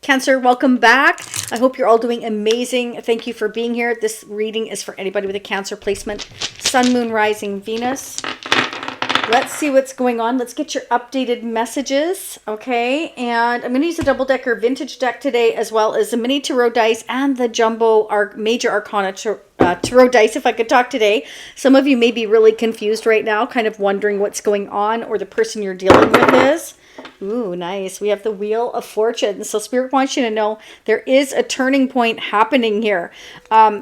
Cancer, welcome back. I hope you're all doing amazing. Thank you for being here. This reading is for anybody with a Cancer placement. Sun, Moon, Rising, Venus. Let's see what's going on. Let's get your updated messages. Okay, and I'm going to use a double-decker vintage deck today, as well as the mini tarot dice and the jumbo major arcana tarot dice, if I could talk today. Some of you may be really confused right now, kind of wondering what's going on, or the person you're dealing with is. Ooh, nice. We have the Wheel of Fortune. So Spirit wants you to know there is a turning point happening here.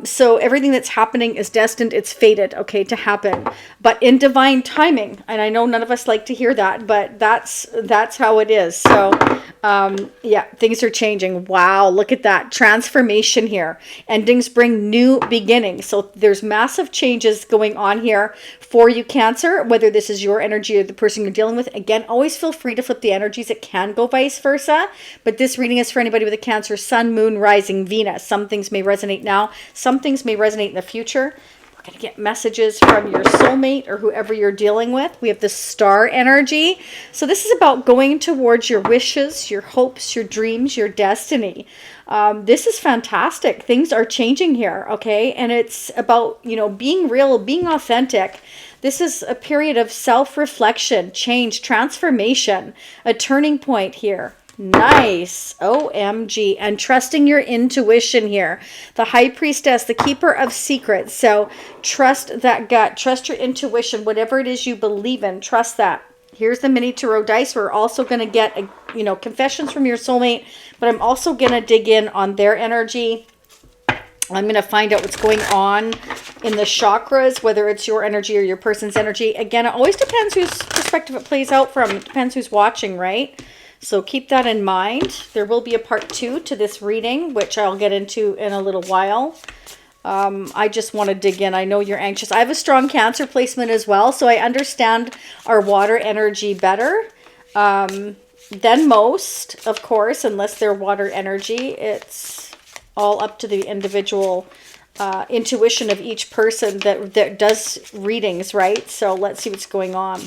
So everything that's happening is destined, it's fated, okay, to happen. But in divine timing, and I know none of us like to hear that, but that's how it is. So yeah, things are changing. Wow, look at that. Transformation here. Endings bring new beginnings. So there's massive changes going on here for you, Cancer, whether this is your energy or the person you're dealing with. Again, always feel free to flip the energies. It can go vice versa, but this reading is for anybody with a Cancer, Sun, Moon, Rising, Venus. Some things may resonate now. Some things may resonate in the future. We're going to get messages from your soulmate or whoever you're dealing with. We have the Star energy. So this is about going towards your wishes, your hopes, your dreams, your destiny. This is fantastic. Things are changing here, okay? And it's about, you know, being real, being authentic. This is a period of self-reflection, change, transformation, a turning point here. Nice. OMG. And trusting your intuition here. The High Priestess, the keeper of secrets. So trust that gut. Trust your intuition. Whatever it is you believe in, trust that. Here's the mini tarot dice. We're also going to get, confessions from your soulmate, but I'm also going to dig in on their energy. I'm going to find out what's going on in the chakras, whether it's your energy or your person's energy. Again, it always depends whose perspective it plays out from. It depends who's watching, right? So keep that in mind. There will be a part 2 to this reading, which I'll get into in a little while. I just want to dig in. I know you're anxious. I have a strong Cancer placement as well, so I understand our water energy better than most, of course, unless they're water energy. It's all up to the individual intuition of each person that does readings, right? So let's see what's going on.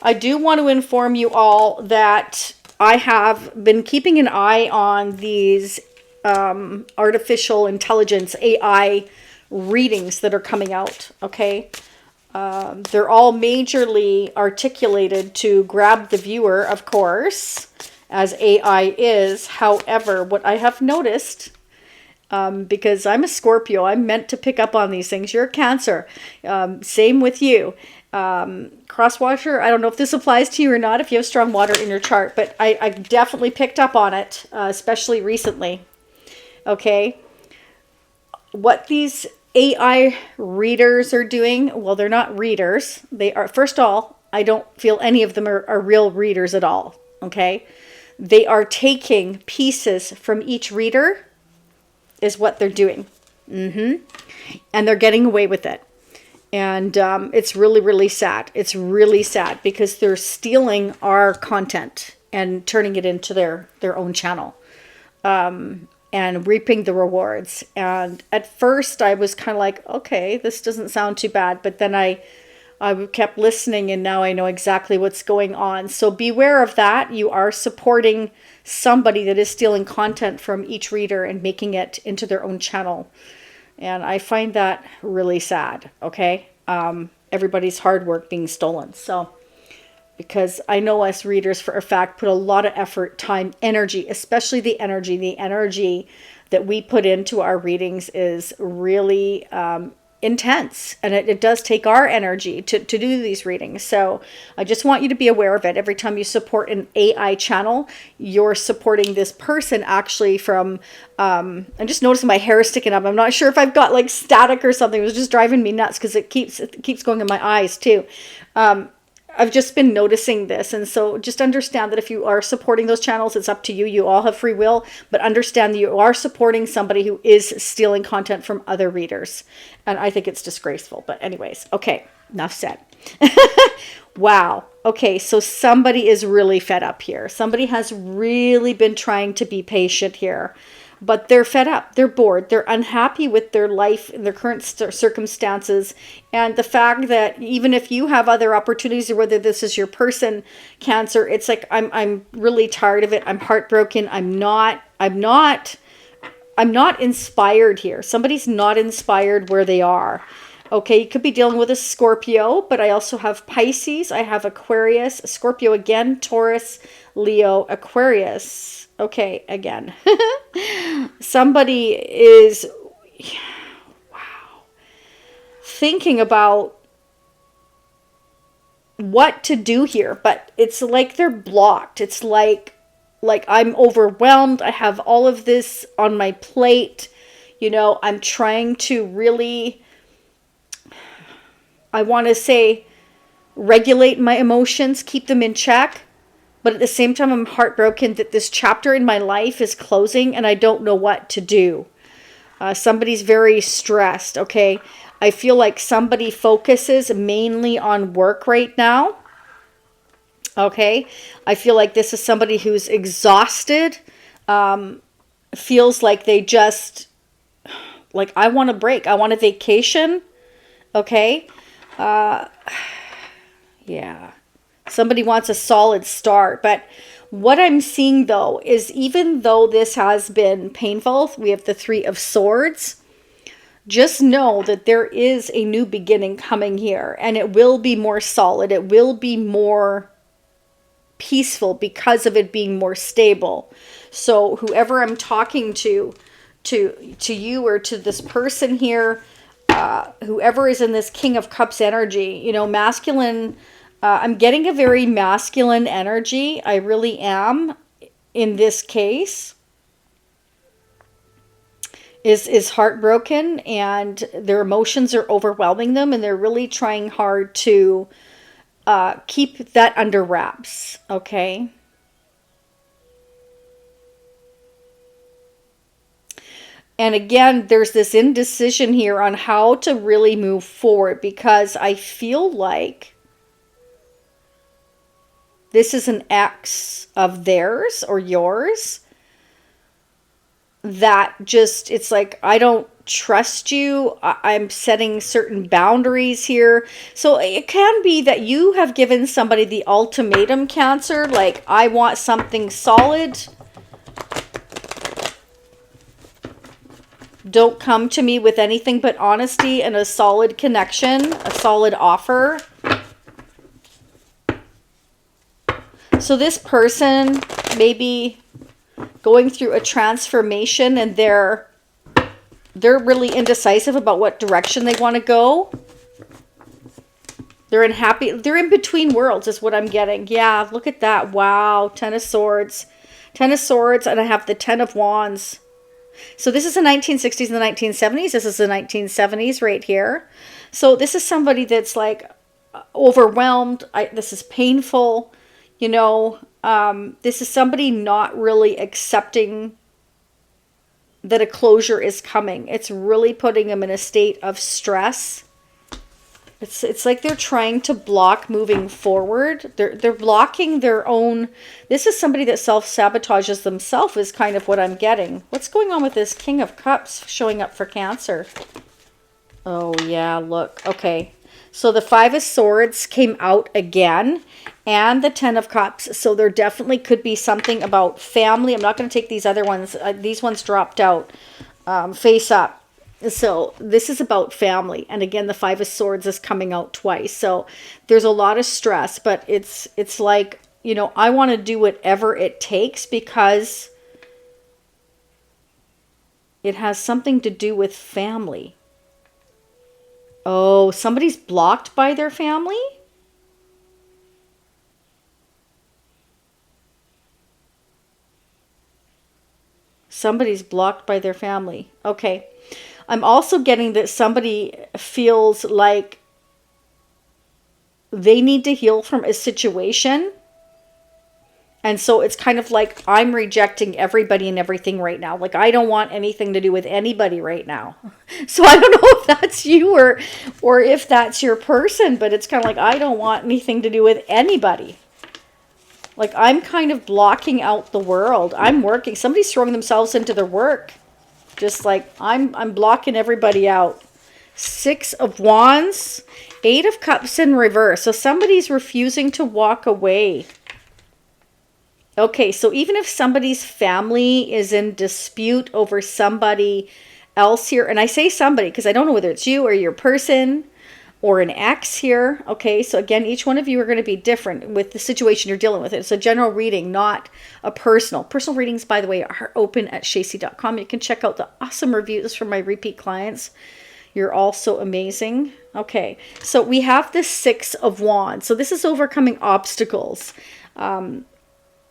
I do want to inform you all that I have been keeping an eye on these artificial intelligence, AI readings that are coming out, okay? They're all majorly articulated to grab the viewer, of course, as AI is. However, what I have noticed, because I'm a Scorpio, I'm meant to pick up on these things. You're a Cancer. Same with you. Crosswasher, I don't know if this applies to you or not, if you have strong water in your chart, but I definitely picked up on it, especially recently. Okay. What these AI readers are doing, well, they're not readers. They are, first of all, I don't feel any of them are real readers at all. Okay. They are taking pieces from each reader is what they're doing. And they're getting away with it. And it's really, really sad. It's really sad because they're stealing our content and turning it into their own channel. And reaping the rewards. And at first I was kind of like, okay, this doesn't sound too bad. But then I kept listening, and now I know exactly what's going on. So beware of that. You are supporting somebody that is stealing content from each reader and making it into their own channel. And I find that really sad, okay? Everybody's hard work being stolen. So, because I know us readers for a fact put a lot of effort, time, energy, especially the energy that we put into our readings is really intense. And it does take our energy to do these readings. So I just want you to be aware of it. Every time you support an AI channel, you're supporting this person actually from, I'm just noticing my hair is sticking up. I'm not sure if I've got like static or something. It was just driving me nuts because it keeps going in my eyes too. I've just been noticing this. And so just understand that if you are supporting those channels, it's up to you. You all have free will, but understand that you are supporting somebody who is stealing content from other readers. And I think it's disgraceful. But anyways, okay, enough said. Wow. Okay, so somebody is really fed up here. Somebody has really been trying to be patient here. but they're fed up, they're bored, they're unhappy with their life and their current circumstances. And the fact that even if you have other opportunities, or whether this is your person, Cancer, it's like, I'm really tired of it. I'm heartbroken. I'm not inspired here. Somebody's not inspired where they are. Okay, you could be dealing with a Scorpio, but I also have Pisces, I have Aquarius, Scorpio again, Taurus, Leo, Aquarius. Okay, again. Somebody is, wow, thinking about what to do here, but it's like they're blocked. It's like I'm overwhelmed. I have all of this on my plate. You know, I'm trying to really, I want to say, regulate my emotions, keep them in check. But at the same time, I'm heartbroken that this chapter in my life is closing and I don't know what to do. Somebody's very stressed, okay? I feel like somebody focuses mainly on work right now. Okay? I feel like this is somebody who's exhausted. Feels like they just, like, I want a break. I want a vacation. Okay? Yeah. Somebody wants a solid start. But what I'm seeing, though, is even though this has been painful, we have the Three of Swords. Just know that there is a new beginning coming here. And it will be more solid. It will be more peaceful because of it being more stable. So whoever I'm talking to you or to this person here, whoever is in this King of Cups energy, you know, masculine, I'm getting a very masculine energy. I really am in this case. Is heartbroken and their emotions are overwhelming them and they're really trying hard to keep that under wraps, okay? And again, there's this indecision here on how to really move forward because I feel like this is an ex of theirs or yours that just, it's like, I don't trust you. I'm setting certain boundaries here. So it can be that you have given somebody the ultimatum, Cancer, like, I want something solid. Don't come to me with anything but honesty and a solid connection, a solid offer. So this person may be going through a transformation and they're really indecisive about what direction they want to go. They're in between worlds is what I'm getting. Yeah, look at that. Wow, Ten of Swords. Ten of Swords, and I have the Ten of Wands. So this is the 1960s and the 1970s. This is the 1970s right here. So this is somebody that's like overwhelmed. This is painful. You know, this is somebody not really accepting that a closure is coming. It's really putting them in a state of stress. It's like they're trying to block moving forward. They're blocking their own. This is somebody that self-sabotages themselves is kind of what I'm getting. What's going on with this King of Cups showing up for Cancer? Oh, yeah, look. Okay. So the Five of Swords came out again and the Ten of Cups. So there definitely could be something about family. I'm not going to take these other ones. These ones dropped out face up. So this is about family. And again, the Five of Swords is coming out twice. So there's a lot of stress, but it's like, you know, I want to do whatever it takes because it has something to do with family. Oh, somebody's blocked by their family? Somebody's blocked by their family. Okay. I'm also getting that somebody feels like they need to heal from a situation. And so it's kind of like I'm rejecting everybody and everything right now. Like I don't want anything to do with anybody right now. So I don't know if that's you or if that's your person, but it's kind of like I don't want anything to do with anybody. Like, I'm kind of blocking out the world. I'm working. Somebody's throwing themselves into their work. Just like, I'm blocking everybody out. 6 of Wands, 8 of Cups in reverse. So somebody's refusing to walk away. Okay, so even if somebody's family is in dispute over somebody else here, and I say somebody because I don't know whether it's you or your person or an ex here. Okay, so again, each one of you are going to be different with the situation you're dealing with. It's a general reading, not a personal. Personal readings, by the way, are open at shacy.com. You can check out the awesome reviews from my repeat clients. You're all so amazing. Okay, so we have the 6 of Wands. So this is overcoming obstacles.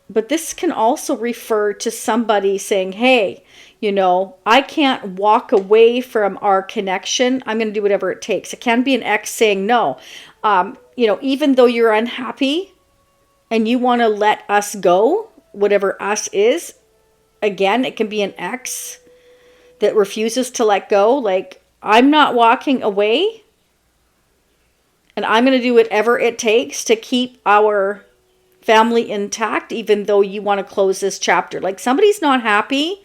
But this can also refer to somebody saying, hey, you know, I can't walk away from our connection. I'm going to do whatever it takes. It can be an ex saying no. You know, even though you're unhappy and you want to let us go, whatever us is, again, it can be an ex that refuses to let go. Like, I'm not walking away and I'm going to do whatever it takes to keep our family intact, even though you want to close this chapter. Like, somebody's not happy,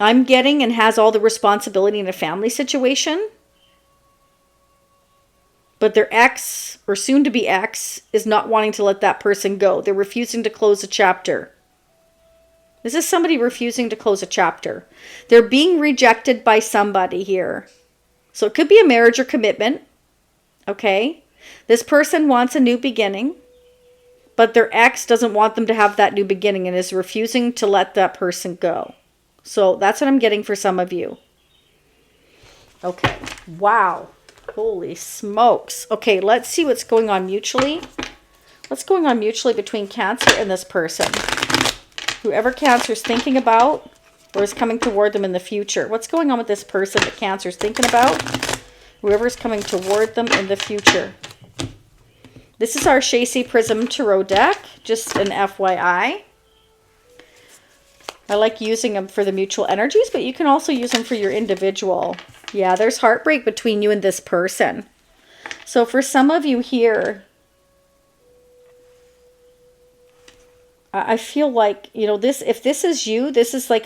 I'm getting, and has all the responsibility in a family situation, but their ex or soon to be ex is not wanting to let that person go. They're refusing to close a chapter. This is somebody refusing to close a chapter. They're being rejected by somebody here. So it could be a marriage or commitment. Okay, this person wants a new beginning, but their ex doesn't want them to have that new beginning and is refusing to let that person go. So that's what I'm getting for some of you. Okay. Wow. Holy smokes. Okay, let's see what's going on mutually. What's going on mutually between Cancer and this person? Whoever Cancer's thinking about or is coming toward them in the future. What's going on with this person that Cancer's thinking about? Whoever's coming toward them in the future. This is our Shacy Prism Tarot deck, just an FYI. I like using them for the mutual energies, but you can also use them for your individual. Yeah, there's heartbreak between you and this person. So for some of you here, I feel like, you know, this, if this is you, this is like,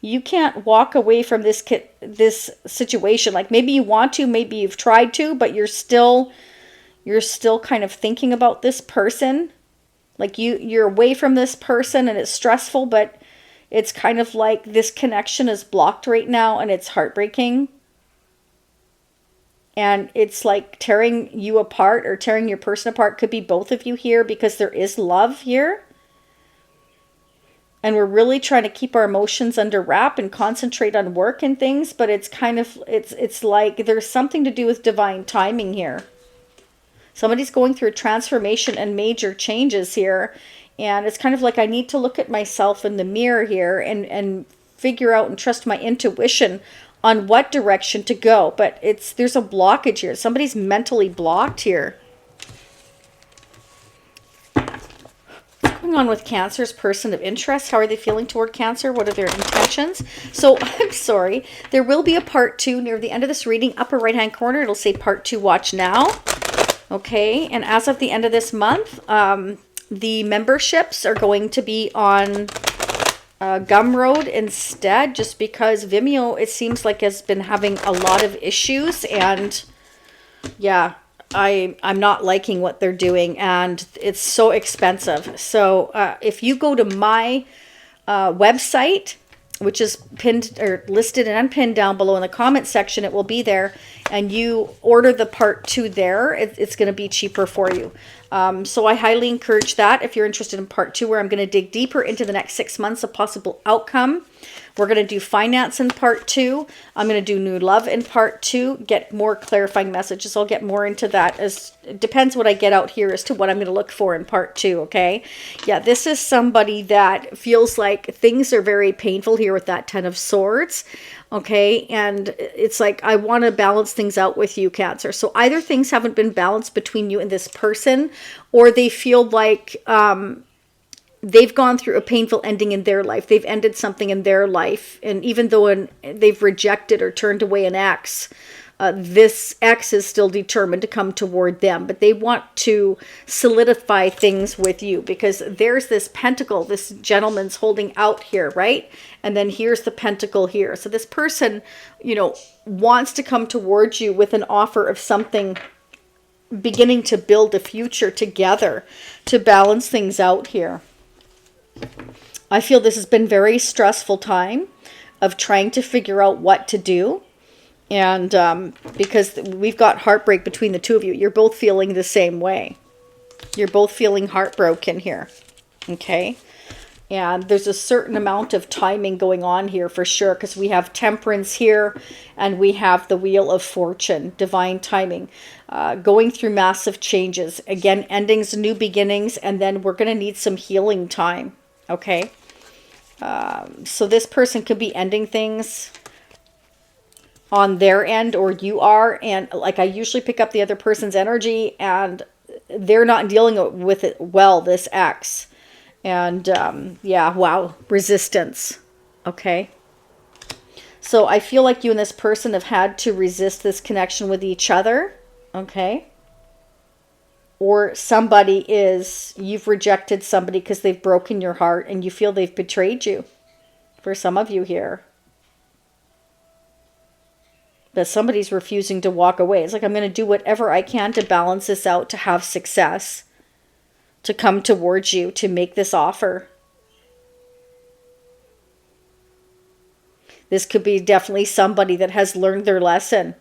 you can't walk away from this situation. Like, maybe you want to, maybe you've tried to, but you're still kind of thinking about this person. Like, you're away from this person and it's stressful, but it's kind of like this connection is blocked right now and it's heartbreaking. And it's like tearing you apart or tearing your person apart. Could be both of you here because there is love here. And we're really trying to keep our emotions under wrap and concentrate on work and things. But it's kind of, it's like there's something to do with divine timing here. Somebody's going through a transformation and major changes here. And it's kind of like I need to look at myself in the mirror here and figure out and trust my intuition on what direction to go. But there's a blockage here. Somebody's mentally blocked here. What's going on with Cancer's person of interest? How are they feeling toward Cancer? What are their intentions? So, I'm sorry. There will be a part 2 near the end of this reading. Upper right-hand corner, it'll say part 2, watch now. Okay, and as of the end of this month, the memberships are going to be on Gumroad instead, just because Vimeo, it seems like, has been having a lot of issues, and yeah, I'm not liking what they're doing, and it's so expensive. So if you go to my website, which is pinned or listed and unpinned down below in the comment section, it will be there, and you order the part 2 there, it's going to be cheaper for you. So I highly encourage that if you're interested in part 2, where I'm going to dig deeper into the next 6 months of possible outcome. We're going to do finance in part 2. I'm going to do new love in part 2, get more clarifying messages. I'll get more into that, as it depends what I get out here as to what I'm going to look for in part 2, okay? Yeah, this is somebody that feels like things are very painful here with that 10 of Swords, okay? And it's like, I want to balance things out with you, Cancer. So either things haven't been balanced between you and this person, or they feel like they've gone through a painful ending in their life. They've ended something in their life. And even though they've rejected or turned away an ex, this ex is still determined to come toward them, but they want to solidify things with you, because there's this pentacle this gentleman's holding out here, right? And then here's the pentacle here. So this person, wants to come towards you with an offer of something, beginning to build a future together to balance things out here. I feel this has been very stressful time of trying to figure out what to do. And because we've got heartbreak between the two of you, you're both feeling the same way. You're both feeling heartbroken here. Okay. And there's a certain amount of timing going on here for sure, because we have Temperance here and we have the Wheel of Fortune, divine timing, going through massive changes. Again, endings, new beginnings, and then we're going to need some healing time. Okay. So this person could be ending things on their end, or you are. And like, I usually pick up the other person's energy and they're not dealing with it well, this ex. And yeah, wow, resistance. Okay. So I feel like you and this person have had to resist this connection with each other. Okay. Or you've rejected somebody because they've broken your heart and you feel they've betrayed you. For some of you here. That somebody's refusing to walk away. It's like, I'm going to do whatever I can to balance this out, to have success, to come towards you, to make this offer. This could be definitely somebody that has learned their lesson,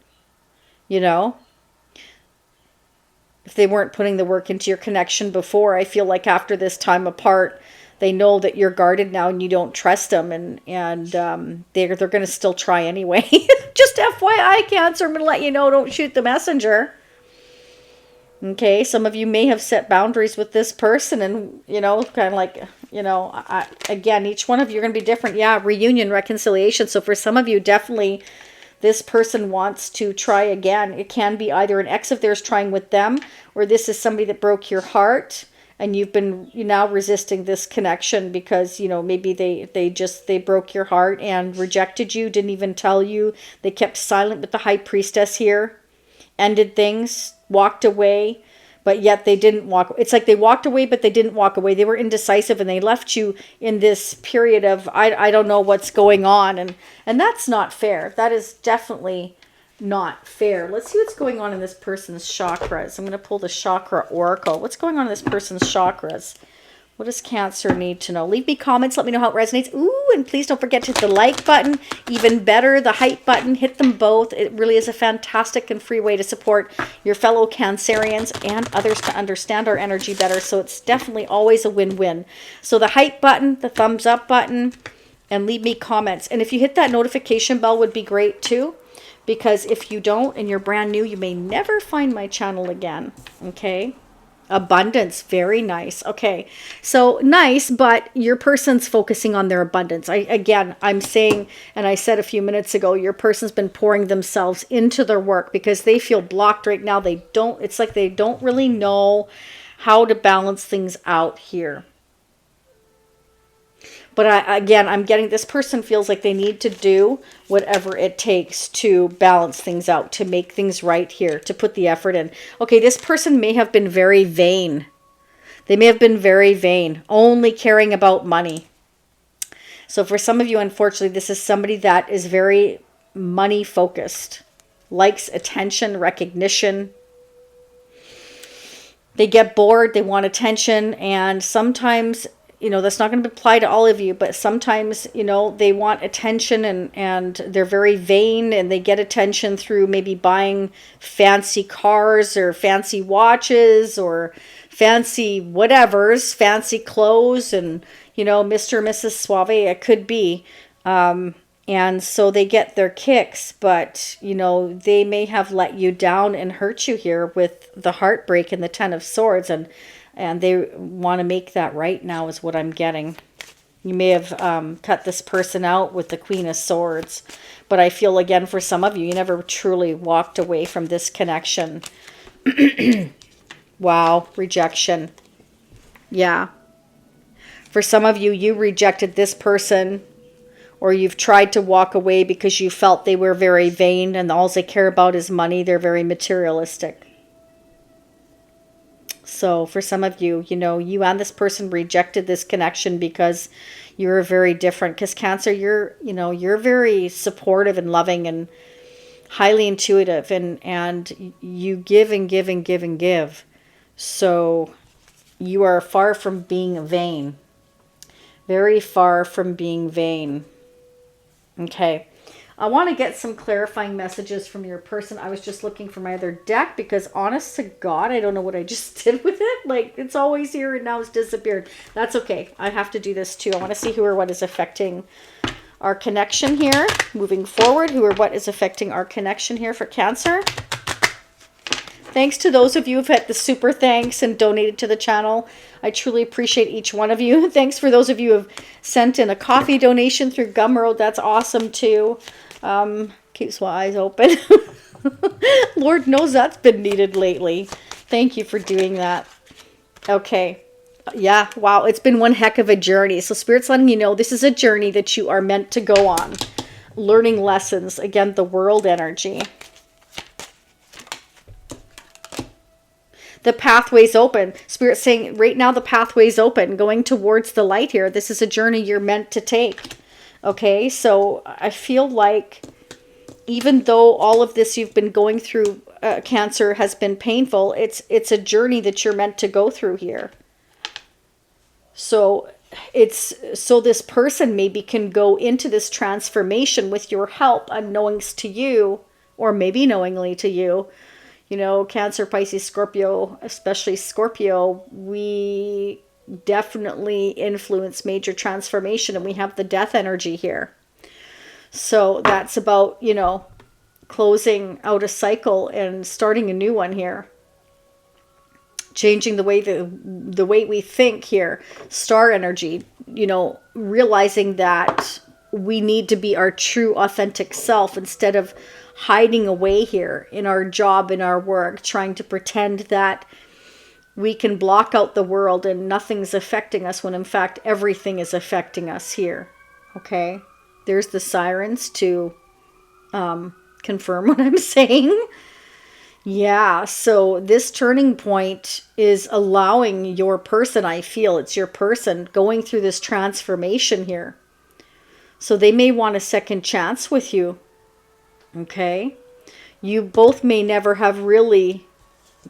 If they weren't putting the work into your connection before, I feel like after this time apart, they know that you're guarded now and you don't trust them, and they're going to still try anyway. Just FYI, Cancer, I'm going to let you know, don't shoot the messenger. Okay, some of you may have set boundaries with this person and, kind of like, again, each one of you are going to be different. Yeah, reunion, reconciliation. So for some of you, definitely this person wants to try again. It can be either an ex of theirs trying with them, or this is somebody that broke your heart and you've been now resisting this connection because, maybe they broke your heart and rejected you, didn't even tell you. They kept silent with the High Priestess here, ended things, walked away, but yet they didn't walk. It's like they walked away, but they didn't walk away. They were indecisive and they left you in this period of, I don't know what's going on. And that's not fair. That is definitely not fair. Let's see what's going on in this person's chakras. I'm going to pull the chakra oracle. What's going on in this person's chakras? What does Cancer need to know? Leave me comments. Let me know how it resonates. Ooh, and please don't forget to hit the like button. Even better, the hype button. Hit them both. It really is a fantastic and free way to support your fellow Cancerians and others to understand our energy better. So it's definitely always a win-win. So the hype button, the thumbs up button, and leave me comments. And if you hit that notification bell would be great too. Because if you don't and you're brand new, you may never find my channel again. Okay. Abundance, very nice. Okay, so nice, but your person's focusing on their abundance. I'm saying, and I said a few minutes ago, your person's been pouring themselves into their work because they feel blocked right now. It's like they don't really know how to balance things out here. But I'm getting this person feels like they need to do whatever it takes to balance things out, to make things right here, to put the effort in. Okay, this person may have been very vain. They may have been very vain, only caring about money. So for some of you, unfortunately, this is somebody that is very money focused, likes attention, recognition. They get bored, they want attention, and sometimes that's not going to apply to all of you, but sometimes, they want attention and they're very vain and they get attention through maybe buying fancy cars or fancy watches or fancy whatevers, fancy clothes and, Mr. and Mrs. Suave, it could be. And so they get their kicks, but, they may have let you down and hurt you here with the heartbreak and the Ten of Swords, and they want to make that right now is what I'm getting. You may have cut this person out with the Queen of Swords. But I feel, again, for some of you, you never truly walked away from this connection. Wow, rejection. Yeah. For some of you, you rejected this person, or you've tried to walk away because you felt they were very vain and all they care about is money. They're very materialistic. So for some of you, you know, you and this person rejected this connection because you're very different. Because Cancer, you're very supportive and loving and highly intuitive, and you give and give and give and give. So you are far from being vain. Very far from being vain. Okay. I want to get some clarifying messages from your person. I was just looking for my other deck because honest to God, I don't know what I just did with it. Like, it's always here and now it's disappeared. That's okay. I have to do this too. I want to see who or what is affecting our connection here. Moving forward, who or what is affecting our connection here for Cancer. Thanks to those of you who've hit the super thanks and donated to the channel. I truly appreciate each one of you. Thanks for those of you who have sent in a coffee donation through Gumroad. That's awesome too. Keeps my eyes open. Lord knows that's been needed lately. Thank you for doing that. Okay. Yeah, wow. It's been one heck of a journey. So Spirit's letting you know this is a journey that you are meant to go on. Learning lessons. Again, the world energy. The pathway's open. Spirit's saying right now the pathway's open. Going towards the light here. This is a journey you're meant to take. Okay, so I feel like even though all of this you've been going through, Cancer, has been painful, it's a journey that you're meant to go through here. So this person maybe can go into this transformation with your help, unknowingst to you, or maybe knowingly to you. You know, Cancer, Pisces, Scorpio, especially Scorpio, we definitely influence major transformation, and we have the death energy here. So that's about, you know, closing out a cycle and starting a new one here. Changing the way we think here. Star energy, you know, realizing that we need to be our true authentic self instead of hiding away here in our job, in our work, trying to pretend that we can block out the world and nothing's affecting us when in fact everything is affecting us here. Okay, there's the sirens to confirm what I'm saying. Yeah, so this turning point is allowing your person, I feel it's your person, going through this transformation here. So they may want a second chance with you. Okay, you both may never have really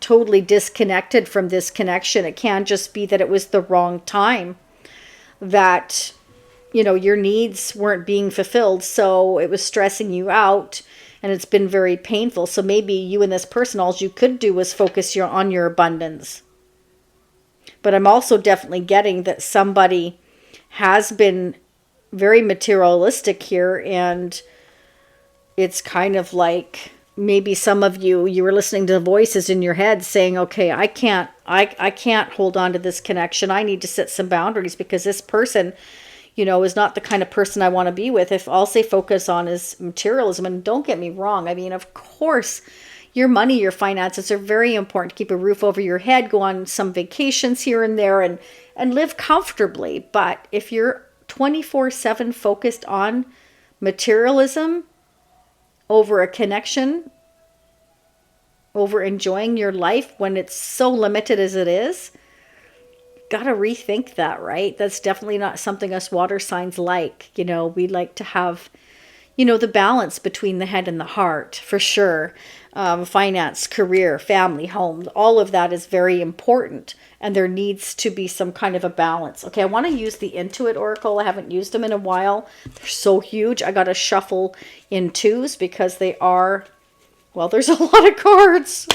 totally disconnected from this connection. It can just be that it was the wrong time, that, you know, your needs weren't being fulfilled, so it was stressing you out and it's been very painful. So maybe you and this person, all you could do was focus on your abundance. But I'm also definitely getting that somebody has been very materialistic here, and it's kind of like maybe some of you were listening to the voices in your head saying, okay, I can't hold on to this connection. I need to set some boundaries because this person, you know, is not the kind of person I want to be with if all they focus on is materialism. And don't get me wrong. I mean, of course, your money, your finances are very important. To keep a roof over your head, go on some vacations here and there and live comfortably. But if you're 24/7 focused on materialism, over a connection, over enjoying your life when it's so limited as it is, gotta rethink that, right? That's definitely not something us water signs like. You know, we like to have, you know, the balance between the head and the heart, for sure. Finance, career, family, home, all of that is very important. And there needs to be some kind of a balance. Okay, I want to use the Intuit Oracle. I haven't used them in a while. They're so huge. I got to shuffle in twos because they are, well, there's a lot of cards.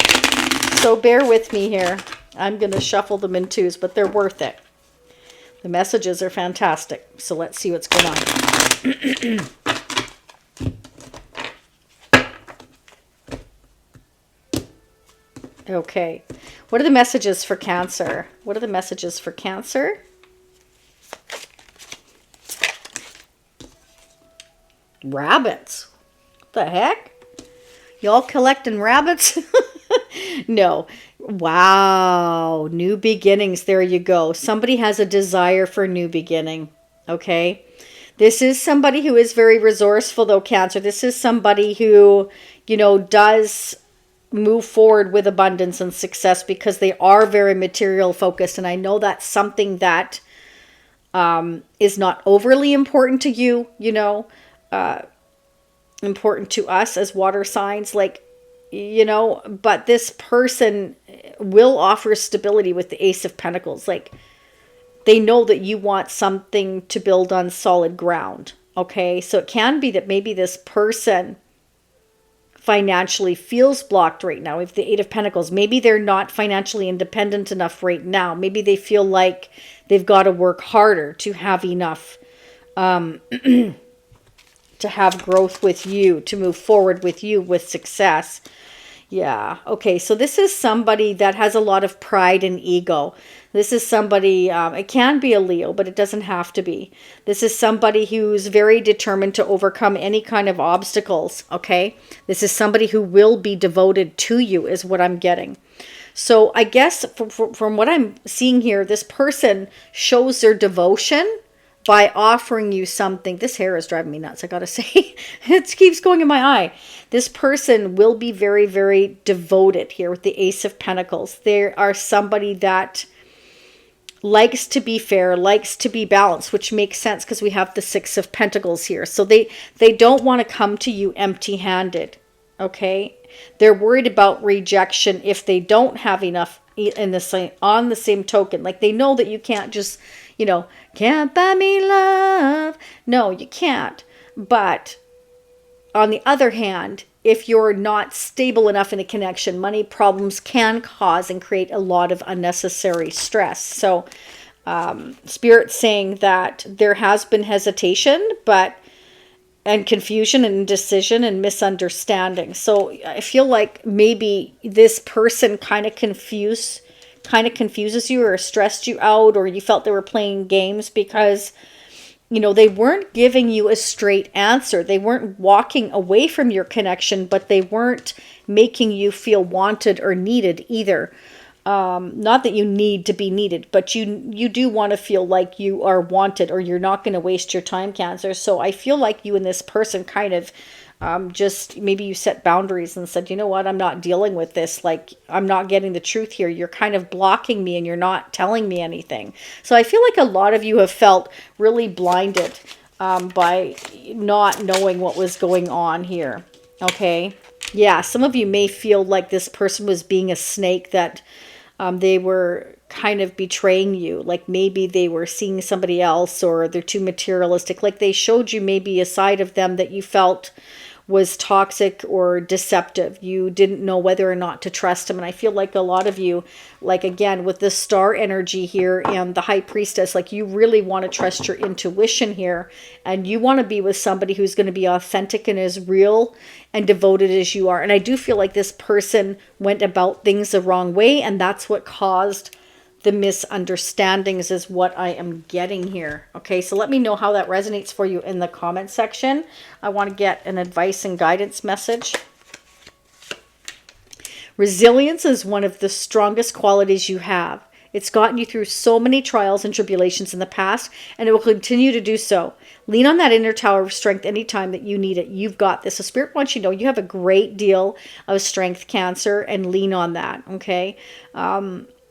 So bear with me here. I'm going to shuffle them in twos, but they're worth it. The messages are fantastic. So let's see what's going on. Okay. What are the messages for Cancer? What are the messages for Cancer? Rabbits. What the heck? Y'all collecting rabbits? No. Wow. New beginnings. There you go. Somebody has a desire for new beginning. Okay. This is somebody who is very resourceful, though, Cancer. This is somebody who, does move forward with abundance and success because they are very material focused. And I know that's something that is not overly important to you, important to us as water signs, but this person will offer stability with the Ace of Pentacles. Like, they know that you want something to build on solid ground. Okay, so it can be that maybe this person financially feels blocked right now. If the Eight of Pentacles, maybe they're not financially independent enough right now. Maybe they feel like they've got to work harder to have enough, to have growth with you, to move forward with you with success. Yeah. Okay. So this is somebody that has a lot of pride and ego. This is somebody, it can be a Leo, but it doesn't have to be. This is somebody who's very determined to overcome any kind of obstacles. Okay. This is somebody who will be devoted to you is what I'm getting. So I guess from what I'm seeing here, this person shows their devotion by offering you something. This hair is driving me nuts, I gotta say. It keeps going in my eye. This person will be very, very devoted here with the Ace of Pentacles. They are somebody that likes to be fair, likes to be balanced, which makes sense because we have the Six of Pentacles here. So they don't want to come to you empty-handed, okay? They're worried about rejection if they don't have enough on the same token. Like, they know that you can't just, can't buy me love. No, you can't. But on the other hand, if you're not stable enough in a connection, money problems can cause and create a lot of unnecessary stress. So Spirit's saying that there has been hesitation, and confusion and indecision and misunderstanding. So I feel like maybe this person kind of confuses you or stressed you out, or you felt they were playing games because, they weren't giving you a straight answer. They weren't walking away from your connection, but they weren't making you feel wanted or needed either. Not that you need to be needed, but you do want to feel like you are wanted, or you're not going to waste your time, Cancer. So I feel like you and this person kind of just, maybe you set boundaries and said, you know what, I'm not dealing with this. Like, I'm not getting the truth here. You're kind of blocking me and you're not telling me anything. So I feel like a lot of you have felt really blinded by not knowing what was going on here. Okay. Yeah. Some of you may feel like this person was being a snake, that they were kind of betraying you. Like, maybe they were seeing somebody else, or they're too materialistic. Like, they showed you maybe a side of them that you felt was toxic or deceptive. You didn't know whether or not to trust them. And I feel like a lot of you, like, again, with the star energy here and the High Priestess, like, you really want to trust your intuition here. And you want to be with somebody who's going to be authentic and as real and devoted as you are. And I do feel like this person went about things the wrong way, and that's what caused the misunderstandings, is what I am getting here. Okay, so let me know how that resonates for you in the comment section. I want to get an advice and guidance message. Resilience is one of the strongest qualities you have. It's gotten you through so many trials and tribulations in the past, and it will continue to do so. Lean on that inner tower of strength anytime that you need it. You've got this. So Spirit wants you to know you have a great deal of strength, Cancer, and lean on that, okay?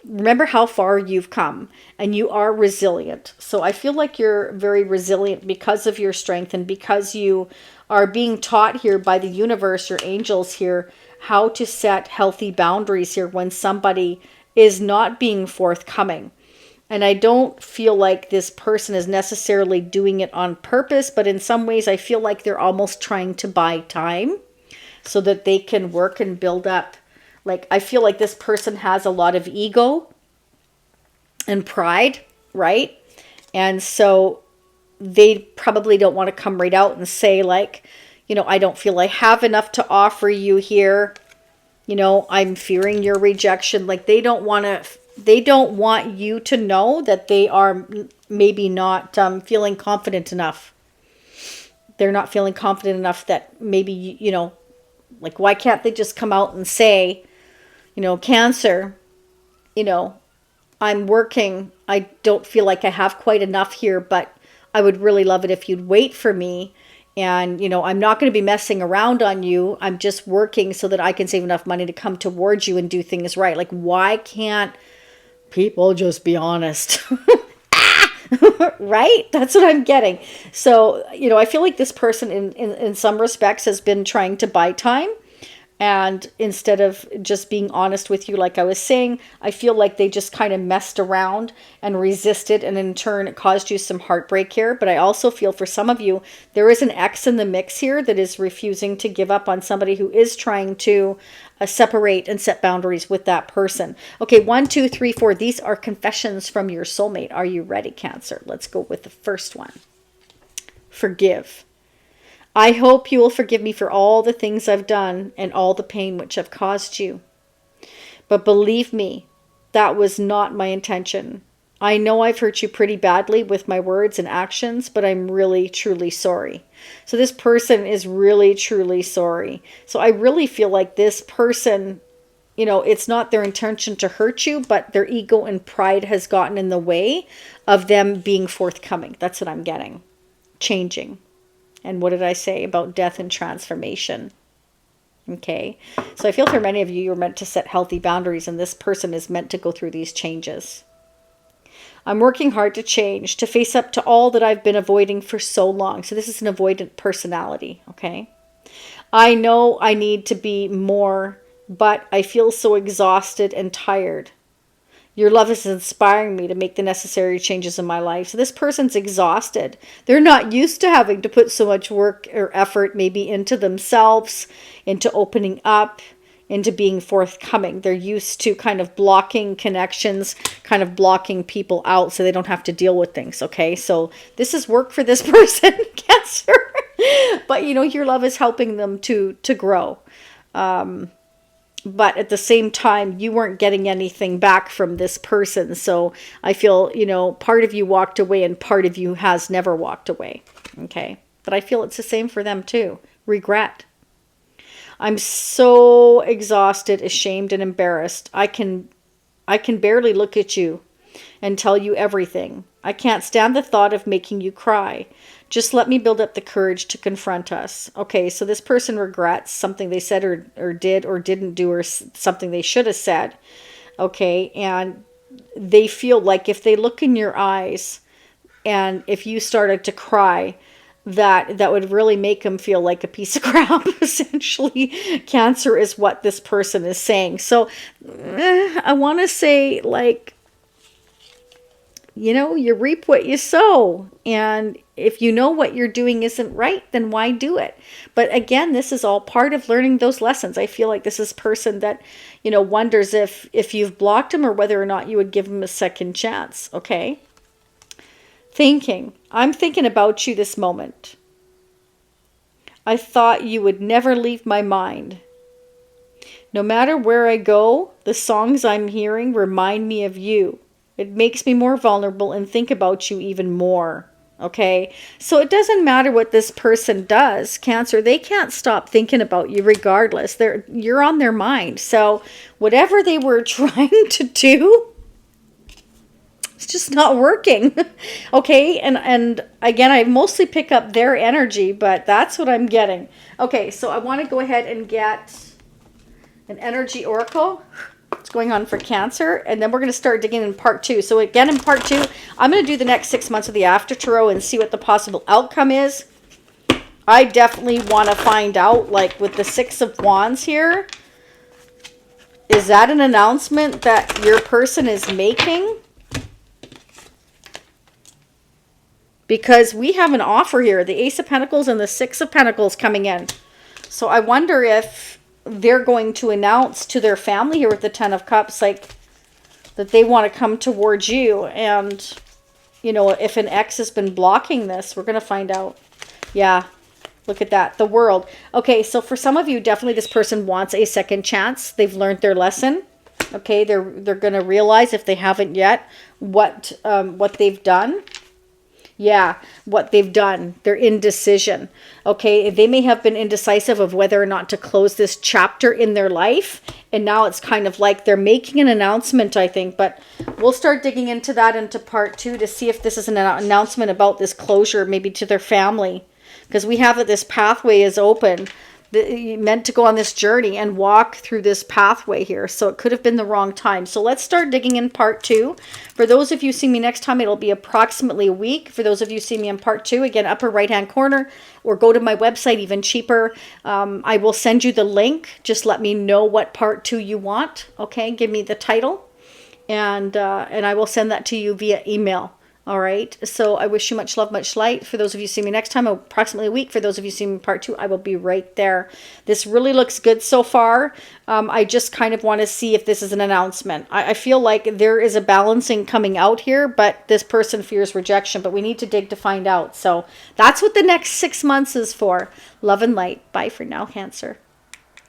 Remember how far you've come, and you are resilient. So I feel like you're very resilient because of your strength, and because you are being taught here by the universe, your angels here, how to set healthy boundaries here when somebody is not being forthcoming. And I don't feel like this person is necessarily doing it on purpose, but in some ways I feel like they're almost trying to buy time so that they can work and build up. Like, I feel like this person has a lot of ego and pride, right? And so they probably don't want to come right out and say, like, I don't feel I have enough to offer you here. I'm fearing your rejection. Like, they don't want you to know that they are maybe not feeling confident enough. They're not feeling confident enough that maybe, like, why can't they just come out and say, Cancer, I'm working. I don't feel like I have quite enough here, but I would really love it if you'd wait for me. And, I'm not going to be messing around on you. I'm just working so that I can save enough money to come towards you and do things right. Like, why can't people just be honest? Right? That's what I'm getting. So, I feel like this person in some respects has been trying to buy time. And instead of just being honest with you, like I was saying, I feel like they just kind of messed around and resisted. And in turn, it caused you some heartbreak here. But I also feel for some of you, there is an ex in the mix here that is refusing to give up on somebody who is trying to separate and set boundaries with that person. Okay, 1, 2, 3, 4. These are confessions from your soulmate. Are you ready, Cancer? Let's go with the first one. Forgive. I hope you will forgive me for all the things I've done and all the pain which I've caused you. But believe me, that was not my intention. I know I've hurt you pretty badly with my words and actions, but I'm really, truly sorry. So this person is really, truly sorry. So I really feel like this person, it's not their intention to hurt you, but their ego and pride has gotten in the way of them being forthcoming. That's what I'm getting. Changing. And what did I say about death and transformation? Okay. So I feel for many of you, you're meant to set healthy boundaries, and this person is meant to go through these changes. I'm working hard to change, to face up to all that I've been avoiding for so long. So this is an avoidant personality. Okay. I know I need to be more, but I feel so exhausted and tired. Your love is inspiring me to make the necessary changes in my life. So this person's exhausted. They're not used to having to put so much work or effort maybe into themselves, into opening up, into being forthcoming. They're used to kind of blocking connections, kind of blocking people out so they don't have to deal with things, okay? So this is work for this person, Cancer. But, your love is helping them to grow. But at the same time, you weren't getting anything back from this person. So I feel, part of you walked away and part of you has never walked away. Okay. But I feel it's the same for them too. Regret. I'm so exhausted, ashamed, and embarrassed. I can barely look at you and tell you everything. I can't stand the thought of making you cry. Just let me build up the courage to confront us. Okay, so this person regrets something they said or did or didn't do, or something they should have said. Okay, and they feel like if they look in your eyes and if you started to cry, that would really make them feel like a piece of crap. Essentially, Cancer is what this person is saying. So I want to say, like, you reap what you sow. And if you know what you're doing isn't right, then why do it? But again, this is all part of learning those lessons. I feel like this is person that, wonders if you've blocked him or whether or not you would give him a second chance. Okay. I'm thinking about you this moment. I thought you would never leave my mind. No matter where I go, the songs I'm hearing remind me of you. It makes me more vulnerable and think about you even more. Okay, so it doesn't matter what this person does, Cancer. They can't stop thinking about you regardless. You're on their mind. So whatever they were trying to do, it's just not working. Okay, and again, I mostly pick up their energy, but that's what I'm getting. Okay, so I want to go ahead and get an energy oracle. What's going on for Cancer, and then we're going to start digging in part 2. So again, in part 2, I'm going to do the next 6 months of the After Tarot and see what the possible outcome is. I definitely want to find out, like with the 6 of Wands here, is that an announcement that your person is making? Because we have an offer here, the Ace of Pentacles and the 6 of Pentacles coming in. So I wonder if they're going to announce to their family here with the 10 of Cups, like, that they want to come towards you. And, if an ex has been blocking this, we're going to find out. Yeah, look at that. The World. Okay, so for some of you, definitely this person wants a second chance. They've learned their lesson. Okay, they're going to realize, if they haven't yet, what they've done. Yeah, what they've done, their indecision. Okay, they may have been indecisive of whether or not to close this chapter in their life. And now it's kind of like they're making an announcement, I think. But we'll start digging into that into part 2 to see if this is an announcement about this closure, maybe to their family. Because we have that this pathway is open. You're meant to go on this journey and walk through this pathway here. So it could have been the wrong time. So let's start digging in part 2. For those of you see me next time, it'll be approximately a week. For those of you see me in part 2, again, upper right hand corner, or go to my website, even cheaper. I will send you the link. Just let me know what part 2 you want. Okay, give me the title, and I will send that to you via email. All right. So I wish you much love, much light. For those of you see me next time, approximately a week. For those of you see me part 2, I will be right there. This really looks good so far. I just kind of want to see if this is an announcement. I feel like there is a balancing coming out here, but this person fears rejection, but we need to dig to find out. So that's what the next 6 months is for. Love and light. Bye for now, Cancer.